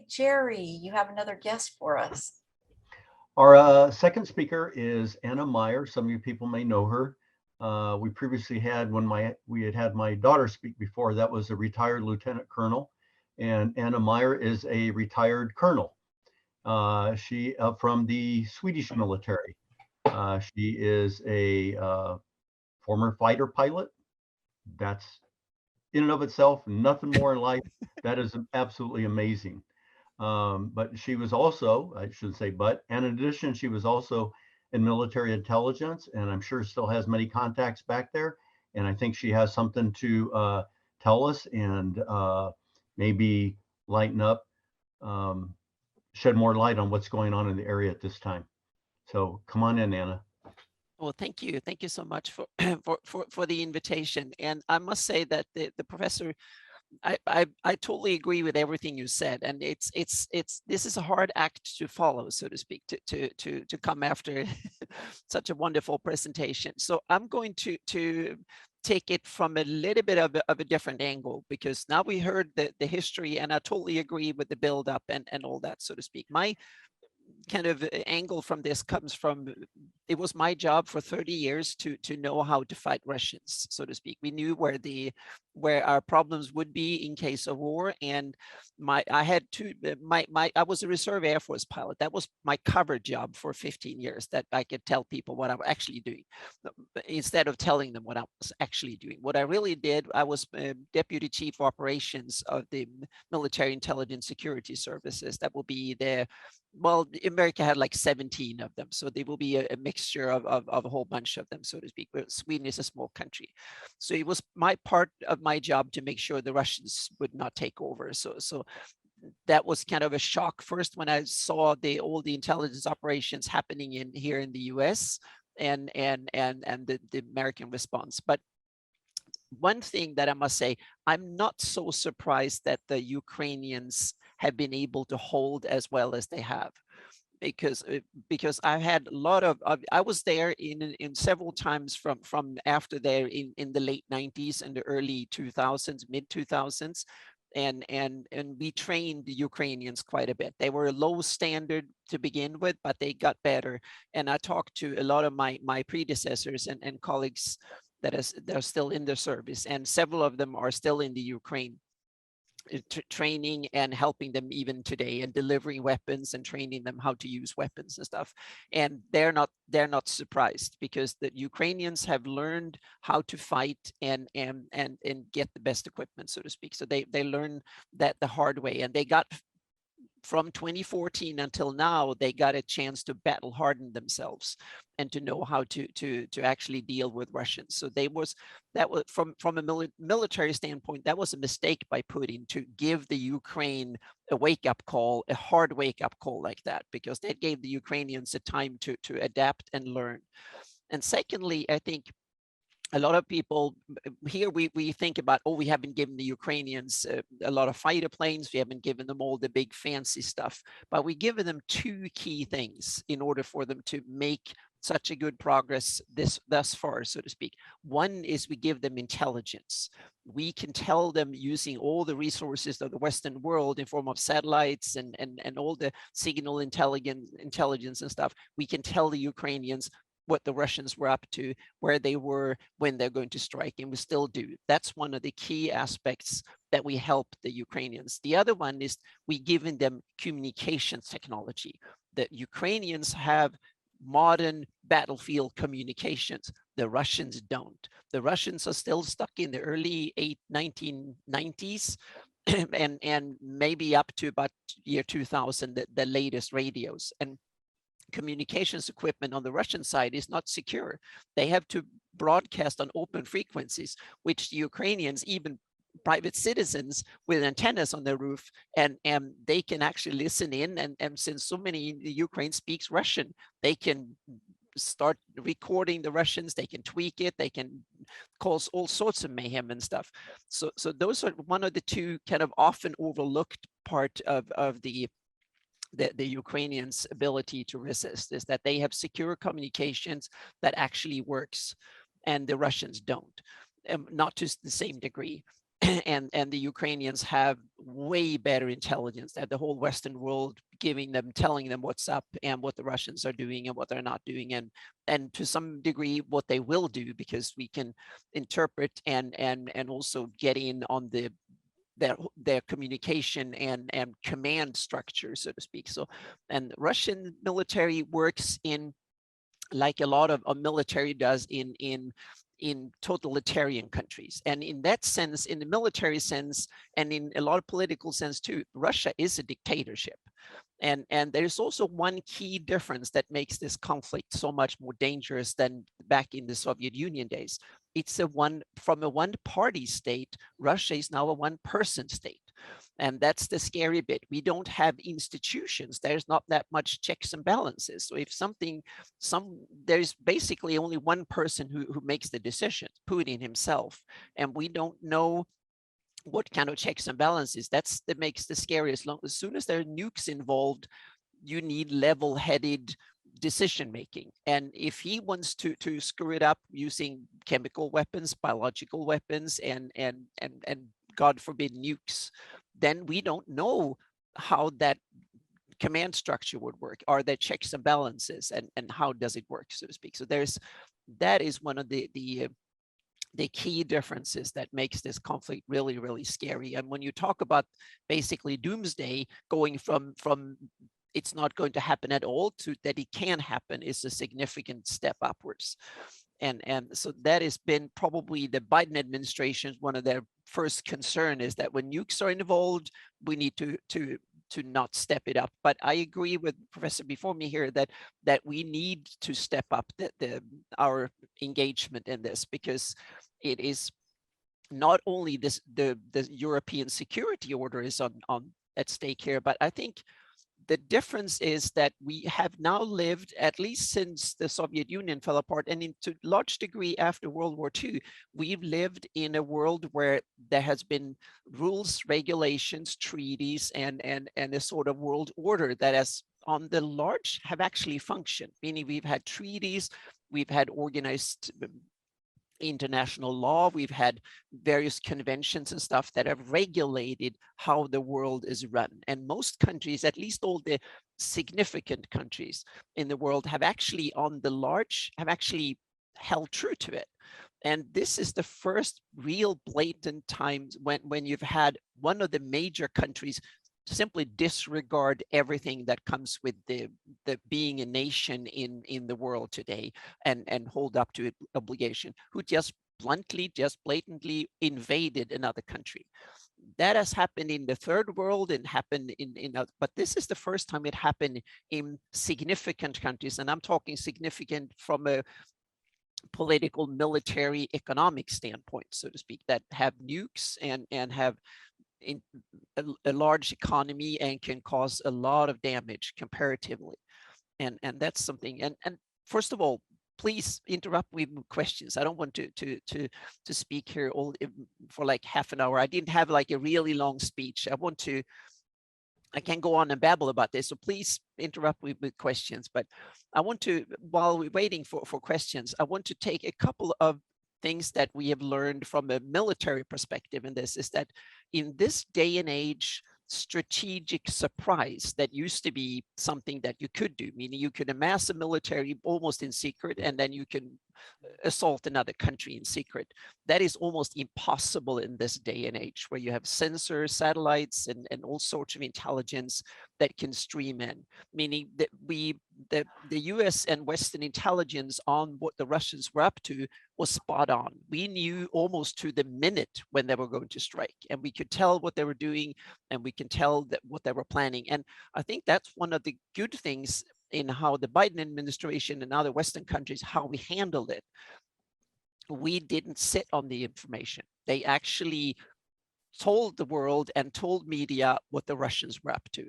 Hey, Jerry, you have another guest for us. Our second speaker is Anna Meyer. Some of you people may know her. We previously had we had my daughter speak before. That was a retired lieutenant colonel, and Anna Meyer is a retired colonel. She from the Swedish military. She is a former fighter pilot. That's in and of itself nothing more in life. That is absolutely amazing. But she was also, I shouldn't say but, and in addition, she was also in military intelligence, and I'm sure still has many contacts back there. And I think she has something to tell us and maybe lighten up, um, shed more light on what's going on in the area at this time. So come on in, Anna. Well, thank you. Thank you so much for for the invitation. And I must say that the professor, I totally agree with everything you said. And it's this is a hard act to follow, so to speak, to come after such a wonderful presentation. So I'm going to take it from a little bit of a different angle, because now we heard the history, and I totally agree with the build up and all that, so to speak. My kind of angle from this comes from, it was my job for 30 years to know how to fight Russians, so to speak. We knew where our problems would be in case of war. And I had to I was a reserve Air Force pilot. That was my cover job for 15 years, that I could tell people what I'm actually doing instead of telling them what I was actually doing. What I really did, I was deputy chief of operations of the military intelligence security services. That will be the, well, America had like 17 of them, so they will be a mixture of a whole bunch of them, so to speak. But Sweden is a small country, so it was my part of my job to make sure the Russians would not take over. So that was kind of a shock first when I saw all the intelligence operations happening in here in the U.S. and the American response. But one thing that I must say, I'm not so surprised that the Ukrainians have been able to hold as well as they have, because I had a lot I was there in several times from after there in the late 90s and the early 2000s, mid 2000s. And we trained the Ukrainians quite a bit. They were low standard to begin with, but they got better. And I talked to a lot of my predecessors and colleagues that are still in the service, and several of them are still in the Ukraine, training and helping them even today, and delivering weapons and training them how to use weapons and stuff. And they're not surprised, because the Ukrainians have learned how to fight and get the best equipment, so to speak. So they learn that the hard way, and they got, from 2014 until now, they got a chance to battle harden themselves and to know how to actually deal with Russians. So that was from a military standpoint, that was a mistake by Putin to give the Ukraine a wake-up call, a hard wake-up call like that, because that gave the Ukrainians a time to adapt and learn. And secondly, I think a lot of people here, we think about, oh, we haven't given the Ukrainians a lot of fighter planes, we haven't given them all the big fancy stuff, but we given them two key things in order for them to make such a good progress thus far, so to speak. One is we give them intelligence. We can tell them, using all the resources of the Western world in form of satellites and all the signal intelligence and stuff, we can tell the Ukrainians what the Russians were up to, where they were, when they're going to strike, and we still do. That's one of the key aspects that we help the Ukrainians. The other one is we giving them communications technology. The Ukrainians have modern battlefield communications. The Russians don't. The Russians are still stuck in the early 1990s and maybe up to about year 2000, the latest radios. And communications equipment on the Russian side is not secure. They have to broadcast on open frequencies, which the Ukrainians, even private citizens with antennas on their roof, and they can actually listen in. And since so many in the Ukraine speaks Russian, they can start recording the Russians, they can tweak it, they can cause all sorts of mayhem and stuff. So those are one of the two kind of often overlooked part of the Ukrainians' ability to resist, is that they have secure communications that actually works, and the Russians don't, not to the same degree. and the Ukrainians have way better intelligence than the whole Western world, telling them what's up and what the Russians are doing and what they're not doing, and to some degree what they will do, because we can interpret and also get in on their communication and command structure, so to speak. So, and Russian military works in, like a lot of military does in totalitarian countries. And in that sense, in the military sense, and in a lot of political sense too, Russia is a dictatorship. And there's also one key difference that makes this conflict so much more dangerous than back in the Soviet Union days. It's from a one-party state, Russia is now a one-person state. And that's the scary bit. We don't have institutions. There's not that much checks and balances. So if there's basically only one person who makes the decision, Putin himself. And we don't know what kind of checks and balances. That makes the scariest. As soon as there are nukes involved, you need level-headed decision making. And if he wants to screw it up using chemical weapons, biological weapons, and God forbid nukes, then we don't know how that command structure would work. Are there checks and balances, and how does it work, so to speak? So that is one of the key differences that makes this conflict really, really scary. And when you talk about basically doomsday, going from it's not going to happen at all to that it can happen, is a significant step upwards. And so that has been probably the Biden administration's one of their first concern, is that when nukes are involved, we need to not step it up. But I agree with Professor before me here that we need to step up our engagement in this, because it is not only the European security order is at stake here, but I think the difference is that we have now lived, at least since the Soviet Union fell apart, and to large degree after World War II, we've lived in a world where there has been rules, regulations, treaties, and a sort of world order that has, on the large, have actually functioned. Meaning we've had treaties, we've had organized international law, we've had various conventions and stuff that have regulated how the world is run. And most countries, at least all the significant countries in the world, have actually, on the large, have actually held true to it. And this is the first real blatant times when you've had one of the major countries simply disregard everything that comes with the being a nation in the world today, and hold up to obligation, who just blatantly invaded another country. That has happened in the third world and happened but this is the first time it happened in significant countries. And I'm talking significant from a political, military, economic standpoint, so to speak, that have nukes and have a large economy and can cause a lot of damage comparatively. And that's something. And first of all, please interrupt me with questions. I don't want to speak here for like half an hour. I didn't have like a really long speech. I can go on and babble about this, so please interrupt me with questions. But I want to, while we're waiting for questions, I want to take a couple of things that we have learned from a military perspective in this, is that in this day and age, strategic surprise that used to be something that you could do, meaning you could amass a military almost in secret, and then you can assault another country in secret. That is almost impossible in this day and age, where you have sensors, satellites, and all sorts of intelligence that can stream in, meaning that the US and Western intelligence on what the Russians were up to was spot on. We knew almost to the minute when they were going to strike, and we could tell what they were doing, and we can tell what they were planning. And I think that's one of the good things in how the Biden administration and other Western countries, how we handled it. We didn't sit on the information. They actually told the world and told media what the Russians were up to.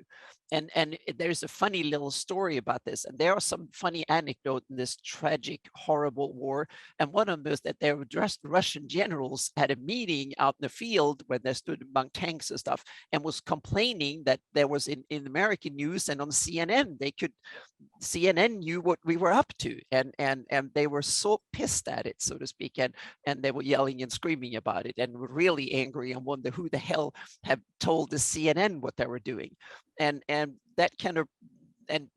And there's a funny little story about this. And there are some funny anecdotes in this tragic, horrible war. And one of them is that there were dressed Russian generals at a meeting out in the field when they stood among tanks and stuff, and was complaining that there was in American news and on CNN, CNN knew what we were up to, and they were so pissed at it, so to speak, and they were yelling and screaming about it, and were really angry and wonder who the hell had told the CNN what they were doing, and that kind of, and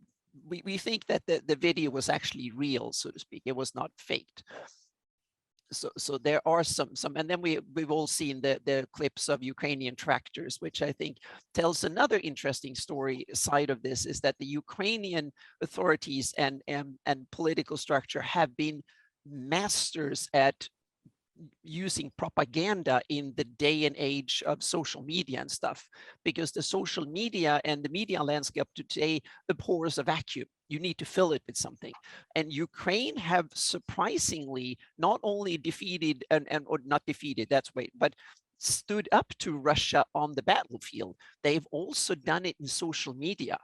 we think that the video was actually real, so to speak. It was not faked. So there are some, and then we've all seen the clips of Ukrainian tractors, which I think tells another interesting story side of this, is that the Ukrainian authorities and political structure have been masters at using propaganda in the day and age of social media and stuff, because the social media and the media landscape today abhors a vacuum. You need to fill it with something. And Ukraine have surprisingly not only defeated or not defeated, that's right, but stood up to Russia on the battlefield. They've also done it in social media.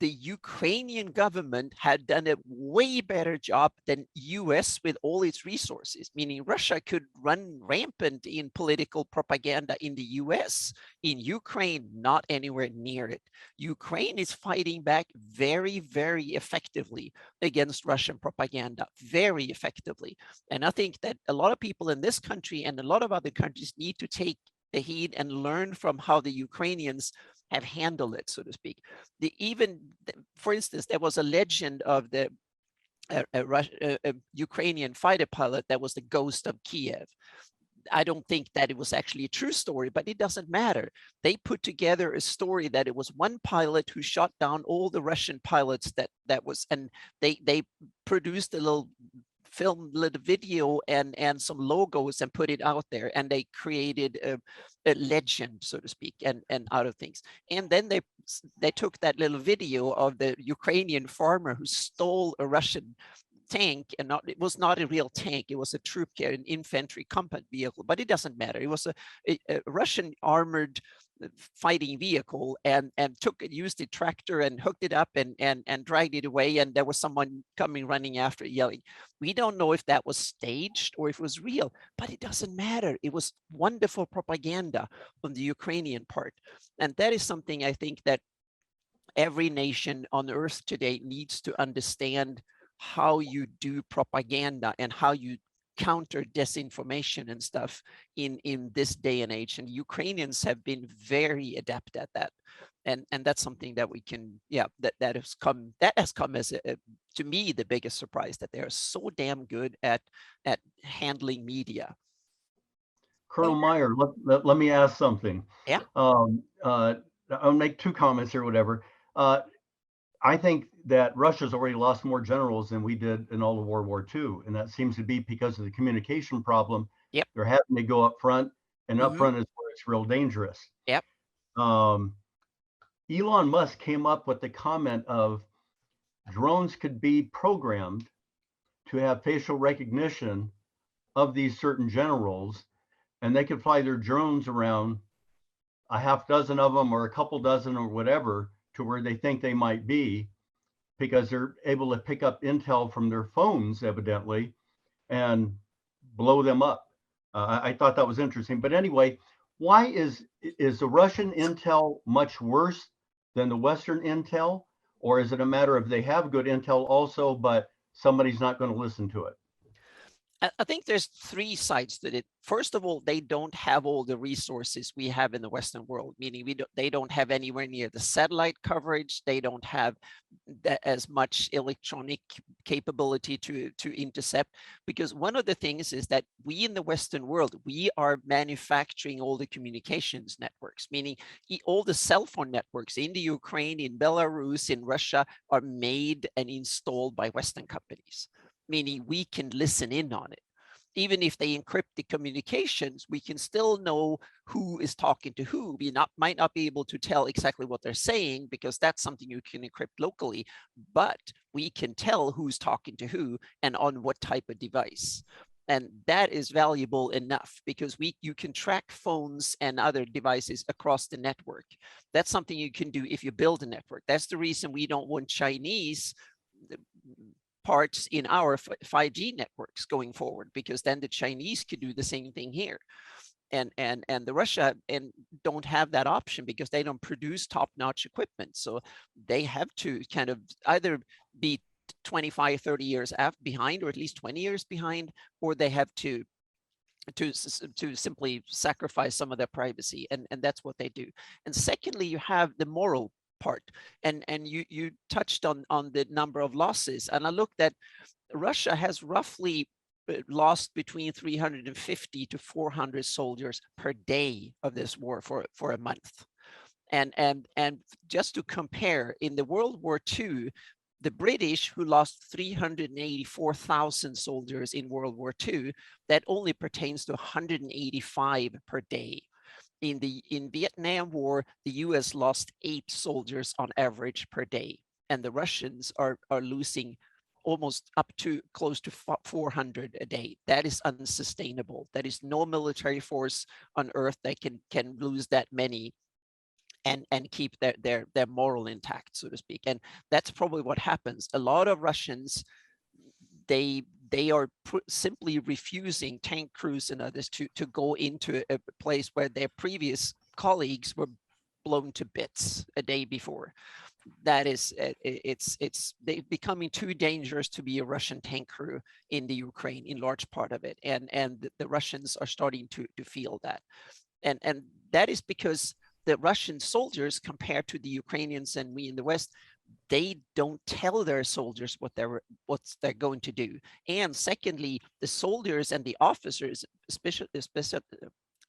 The Ukrainian government had done a way better job than US with all its resources, meaning Russia could run rampant in political propaganda in the US. In Ukraine, not anywhere near it. Ukraine is fighting back very, very effectively against Russian propaganda, very effectively. And I think that a lot of people in this country and a lot of other countries need to take the heed and learn from how the Ukrainians have handled it, so to speak. For instance, there was a legend of the Ukrainian fighter pilot that was the ghost of Kiev. I don't think that it was actually a true story, but it doesn't matter. They put together a story that it was one pilot who shot down all the Russian pilots and they produced a little little video and some logos and put it out there, and they created a legend, so to speak, and out of things. And then they took that little video of the Ukrainian farmer who stole a Russian tank, and it was not a real tank, it was a troop carrier, an infantry combat vehicle, but it doesn't matter. It was a Russian armored fighting vehicle, and used the tractor and hooked it up and dragged it away, and there was someone coming running after yelling. We don't know if that was staged or if it was real, but it doesn't matter. It was wonderful propaganda on the Ukrainian part, and that is something I think that every nation on earth today needs to understand, how you do propaganda and how you counter disinformation and stuff in this day and age. And Ukrainians have been very adept at that. And that's something that we can, that has come as to me, the biggest surprise, that they're so damn good at handling media. Colonel Meyer, let me ask something. Yeah. I'll make two comments here, whatever. I think that Russia's already lost more generals than we did in all of World War II. And that seems to be because of the communication problem. Yep. They're having to go up front, and up front is where it's real dangerous. Yep. Elon Musk came up with the comment of drones could be programmed to have facial recognition of these certain generals, and they could fly their drones around, a half dozen of them or a couple dozen or whatever, to where they think they might be, because they're able to pick up intel from their phones, evidently, and blow them up. I thought that was interesting. But anyway, why is the Russian intel much worse than the Western intel? Or is it a matter of they have good intel also, but somebody's not going to listen to it? I think there's three sides to it. First of all, they don't have all the resources we have in the Western world, meaning they don't have anywhere near the satellite coverage. They don't have as much electronic capability to intercept, because one of the things is that we in the Western world, we are manufacturing all the communications networks, meaning all the cell phone networks in the Ukraine, in Belarus, in Russia are made and installed by Western companies, meaning we can listen in on it. Even if they encrypt the communications, we can still know who is talking to who. We might not be able to tell exactly what they're saying, because that's something you can encrypt locally, but we can tell who's talking to who and on what type of device. And that is valuable enough because you can track phones and other devices across the network. That's something you can do if you build a network. That's the reason we don't want Chinese parts in our 5G networks going forward, because then the Chinese could do the same thing here. And the Russia don't have that option because they don't produce top-notch equipment. So they have to kind of either be 25, 30 years behind, or at least 20 years behind, or they have to simply sacrifice some of their privacy, and that's what they do. And secondly, you have the moral part, and you touched on the number of losses, and I looked at Russia has roughly lost between 350 to 400 soldiers per day of this war for a month. And just to compare, in the World War II, the British, who lost 384,000 soldiers in World War II, that only pertains to 185 per day. In Vietnam War, the US lost 8 soldiers on average per day, and the Russians are losing almost up to close to 400 a day. That is unsustainable. That is no military force on earth that can lose that many and keep their moral intact, so to speak. And that's probably what happens. A lot of Russians, they are simply refusing tank crews and others to go into a place where their previous colleagues were blown to bits a day before. That is, it's becoming too dangerous to be a Russian tank crew in the Ukraine, in large part of it, and the Russians are starting to feel that, and that is because the Russian soldiers, compared to the Ukrainians and we in the West, they don't tell their soldiers what they're going to do. And secondly, the soldiers and the officers,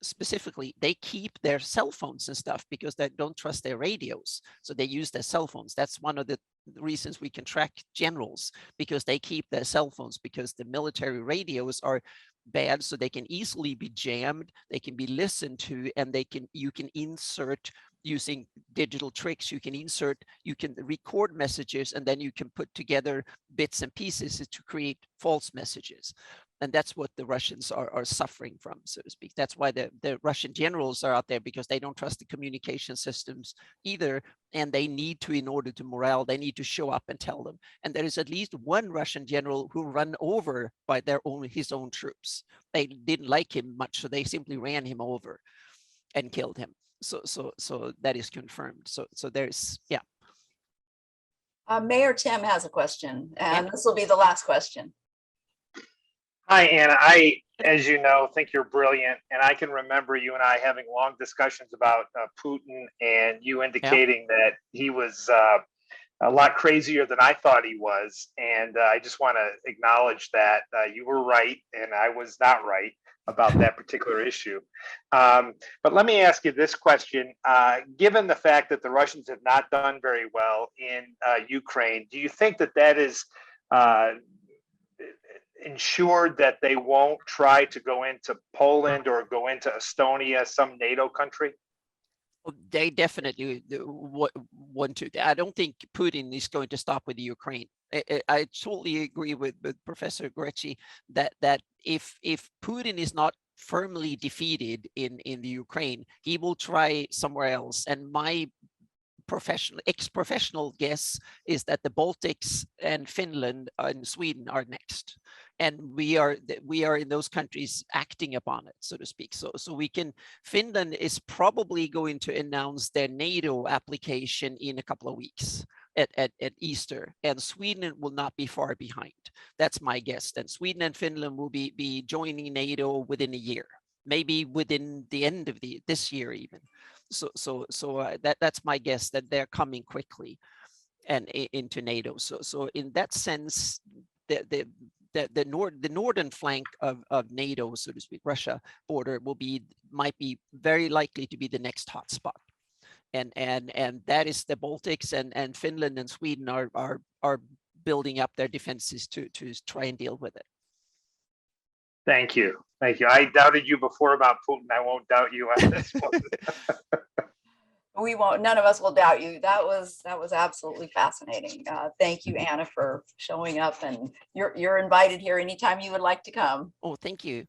specifically, they keep their cell phones and stuff because they don't trust their radios. So they use their cell phones. That's one of the reasons we can track generals, because they keep their cell phones, because the military radios are bad, so they can easily be jammed, they can be listened to, and you can insert, using digital tricks, you can record messages, and then you can put together bits and pieces to create false messages. And that's what the Russians are suffering from, so to speak. That's why the Russian generals are out there, because they don't trust the communication systems either. And they need to, in order to morale, they need to show up and tell them. And there is at least one Russian general who run over by his own troops. They didn't like him much, so they simply ran him over and killed him. So that is confirmed. So there's, yeah. Mayor Tim has a question, and this will be the last question. Hi, Anna. As you know, think you're brilliant, and I can remember you and I having long discussions about Putin, and you indicating that he was a lot crazier than I thought he was. And I just want to acknowledge that you were right, and I was not right about that particular issue. But let me ask you this question. Given the fact that the Russians have not done very well in Ukraine, do you think that is ensured that they won't try to go into Poland or go into Estonia, some NATO country? They definitely want to. I don't think Putin is going to stop with the Ukraine. I totally agree with Professor Grecci that if Putin is not firmly defeated in the Ukraine, he will try somewhere else. And my ex-professional guess is that the Baltics and Finland and Sweden are next, and we are in those countries acting upon it, so to speak. So Finland is probably going to announce their NATO application in a couple of weeks at Easter, and Sweden will not be far behind. That's my guess. And Sweden and Finland will be joining NATO within a year, maybe within the end of this year even. So that's my guess, that they're coming quickly and into NATO. So in that sense, the northern flank of NATO, so to speak, Russia border might be very likely to be the next hotspot. And that is the Baltics, and Finland and Sweden are building up their defenses to try and deal with it. Thank you. I doubted you before about Putin. I won't doubt you on this one. We won't, none of us will doubt you. That was absolutely fascinating. Thank you, Anna, for showing up, and you're invited here anytime you would like to come. Oh, thank you.